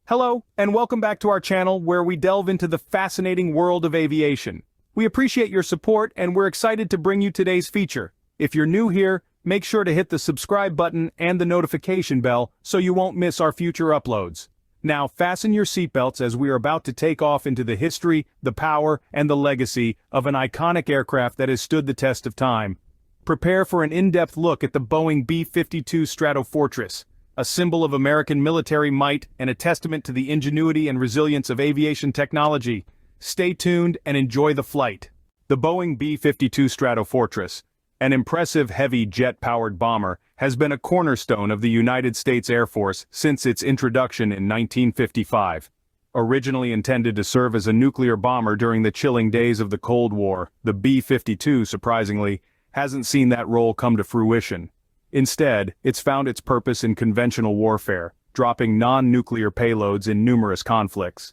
Hello, and welcome back to our channel where we delve into the fascinating world of aviation. We appreciate your support and we're excited to bring you today's feature. If you're new here, make sure to hit the subscribe button and the notification bell so you won't miss our future uploads. Now fasten your seatbelts as we are about to take off into the history, the power, and the legacy of an iconic aircraft that has stood the test of time. Prepare for an in-depth look at the Boeing B-52 Stratofortress, a symbol of American military might and a testament to the ingenuity and resilience of aviation technology. Stay tuned and enjoy the flight. The Boeing B-52 Stratofortress, an impressive heavy jet-powered bomber, has been a cornerstone of the United States Air Force since its introduction in 1955. Originally intended to serve as a nuclear bomber during the chilling days of the Cold War, the B-52, surprisingly, hasn't seen that role come to fruition. Instead, it's found its purpose in conventional warfare, dropping non-nuclear payloads in numerous conflicts.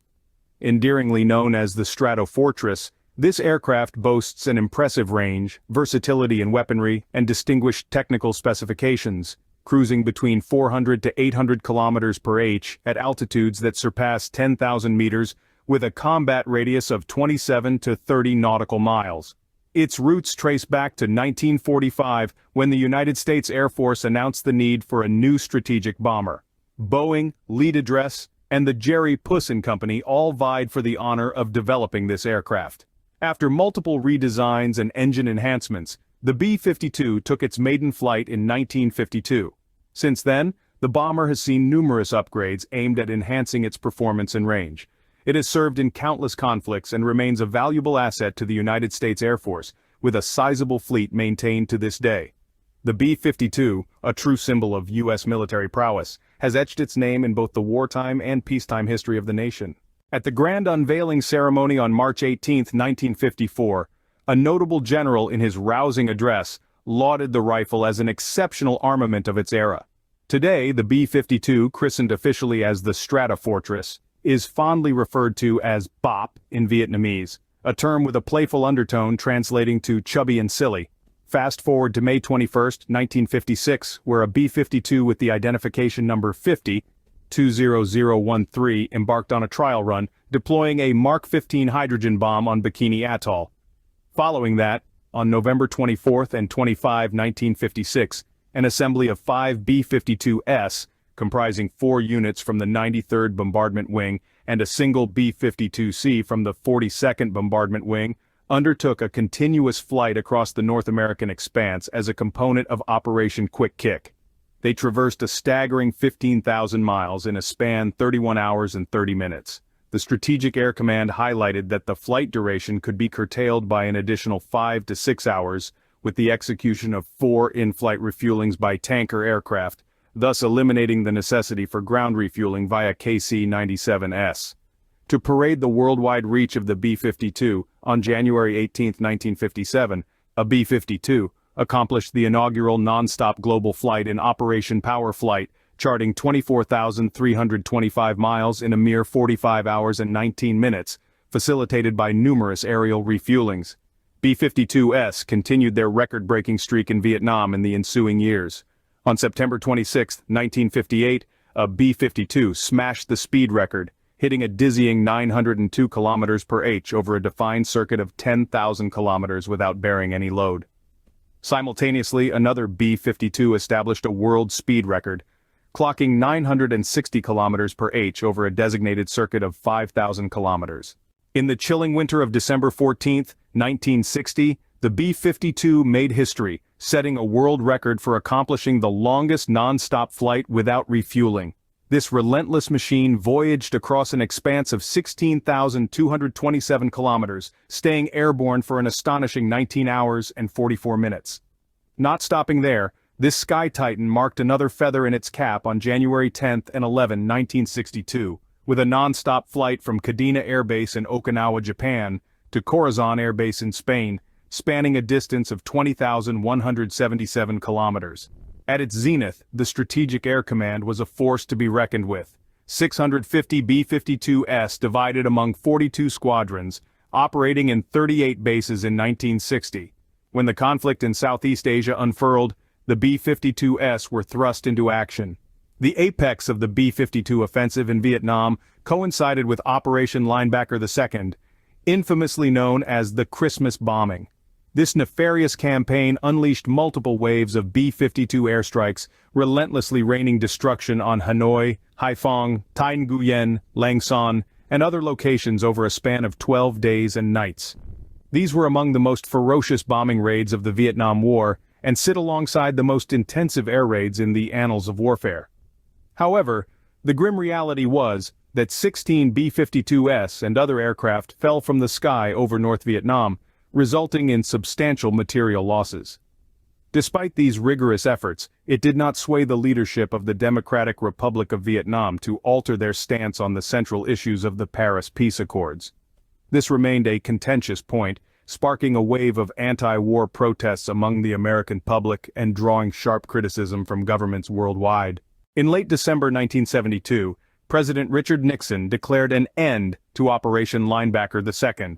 Endearingly known as the Stratofortress, this aircraft boasts an impressive range, versatility in weaponry, and distinguished technical specifications, cruising between 400 to 800 kilometers per h at altitudes that surpass 10,000 meters with a combat radius of 27 to 30 nautical miles. Its roots trace back to 1945 when the United States Air Force announced the need for a new strategic bomber. Boeing, lead address, and the Jerry Puss and Company all vied for the honor of developing this aircraft. After multiple redesigns and engine enhancements, the B-52 took its maiden flight in 1952. Since then, the bomber has seen numerous upgrades aimed at enhancing its performance and range. It has served in countless conflicts and remains a valuable asset to the United States Air Force, with a sizable fleet maintained to this day. The B-52, a true symbol of U.S. military prowess, has etched its name in both the wartime and peacetime history of the nation. At the grand unveiling ceremony on March 18, 1954, a notable general in his rousing address lauded the rifle as an exceptional armament of its era. Today, the B-52, christened officially as the Stratofortress, is fondly referred to as BOP in Vietnamese, a term with a playful undertone translating to chubby and silly. Fast forward to May 21, 1956, where a B-52 with the identification number 50-20013 embarked on a trial run, deploying a Mark 15 hydrogen bomb on Bikini Atoll. Following that, on November 24 and 25, 1956, an assembly of 5 B-52s, comprising 4 units from the 93rd Bombardment Wing and a single B-52C from the 42nd Bombardment Wing, undertook a continuous flight across the North American expanse as a component of Operation Quick Kick. They traversed a staggering 15,000 miles in a span 31 hours and 30 minutes. The Strategic Air Command highlighted that the flight duration could be curtailed by an additional 5 to 6 hours, with the execution of 4 in-flight refuelings by tanker aircraft, thus eliminating the necessity for ground refueling via KC-97S. To parade the worldwide reach of the B-52, on January 18, 1957, a B-52 accomplished the inaugural non-stop global flight in Operation Power Flight, charting 24,325 miles in a mere 45 hours and 19 minutes, facilitated by numerous aerial refuelings. B-52s continued their record-breaking streak in Vietnam in the ensuing years. On September 26, 1958, a B-52 smashed the speed record, hitting a dizzying 902 kilometers per h over a defined circuit of 10,000 kilometers without bearing any load. Simultaneously, another B-52 established a world speed record, clocking 960 kilometers per h over a designated circuit of 5,000 kilometers. In the chilling winter of December 14, 1960, the B-52 made history, setting a world record for accomplishing the longest non-stop flight without refueling. This relentless machine voyaged across an expanse of 16,227 kilometers, staying airborne for an astonishing 19 hours and 44 minutes. Not stopping there, this Sky Titan marked another feather in its cap on January 10 and 11, 1962, with a non-stop flight from Kadena Air Base in Okinawa, Japan, to Corazon Air Base in Spain, spanning a distance of 20,177 kilometers. At its zenith, the Strategic Air Command was a force to be reckoned with. 650 B-52s divided among 42 squadrons, operating in 38 bases in 1960. When the conflict in Southeast Asia unfurled, the B-52s were thrust into action. The apex of the B-52 offensive in Vietnam coincided with Operation Linebacker II, infamously known as the Christmas bombing. This nefarious campaign unleashed multiple waves of B-52 airstrikes, relentlessly raining destruction on Hanoi, Haiphong, Thanh Nguyen, Lang Son, and other locations over a span of 12 days and nights. These were among the most ferocious bombing raids of the Vietnam War and sit alongside the most intensive air raids in the annals of warfare. However, the grim reality was that 16 B-52s and other aircraft fell from the sky over North Vietnam, resulting in substantial material losses. Despite these rigorous efforts, it did not sway the leadership of the Democratic Republic of Vietnam to alter their stance on the central issues of the Paris Peace Accords. This remained a contentious point, sparking a wave of anti-war protests among the American public and drawing sharp criticism from governments worldwide. In late December 1972, President Richard Nixon declared an end to Operation Linebacker II.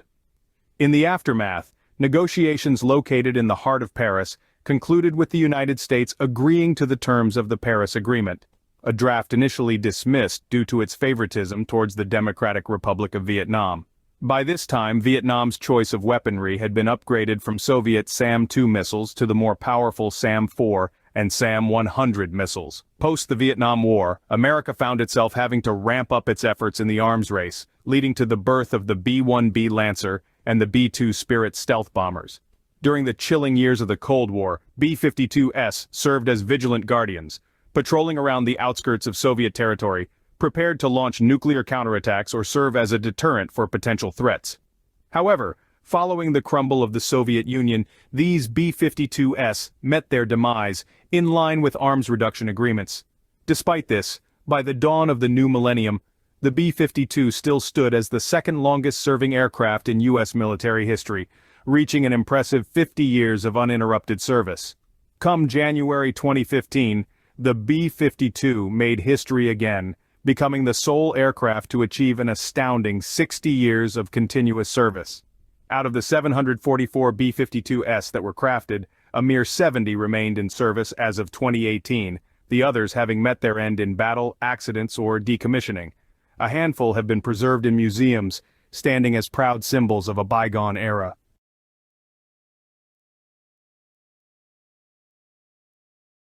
In the aftermath, negotiations located in the heart of Paris concluded with the United States agreeing to the terms of the Paris Agreement, a draft initially dismissed due to its favoritism towards the Democratic Republic of Vietnam. By this time, Vietnam's choice of weaponry had been upgraded from Soviet SAM-2 missiles to the more powerful SAM-4 and SAM-100 missiles. Post the Vietnam War, America found itself having to ramp up its efforts in the arms race, leading to the birth of the B-1B Lancer and the B-2 Spirit stealth bombers. During the chilling years of the Cold War, B-52s served as vigilant guardians, patrolling around the outskirts of Soviet territory, prepared to launch nuclear counterattacks or serve as a deterrent for potential threats. However, following the crumble of the Soviet Union, these B-52s met their demise, in line with arms reduction agreements. Despite this, by the dawn of the new millennium, the B-52 still stood as the second longest-serving aircraft in U.S. military history, reaching an impressive 50 years of uninterrupted service. Come January 2015, the B-52 made history again, becoming the sole aircraft to achieve an astounding 60 years of continuous service. Out of the 744 B-52s that were crafted, a mere 70 remained in service as of 2018, the others having met their end in battle, accidents, or decommissioning. A handful have been preserved in museums, standing as proud symbols of a bygone era.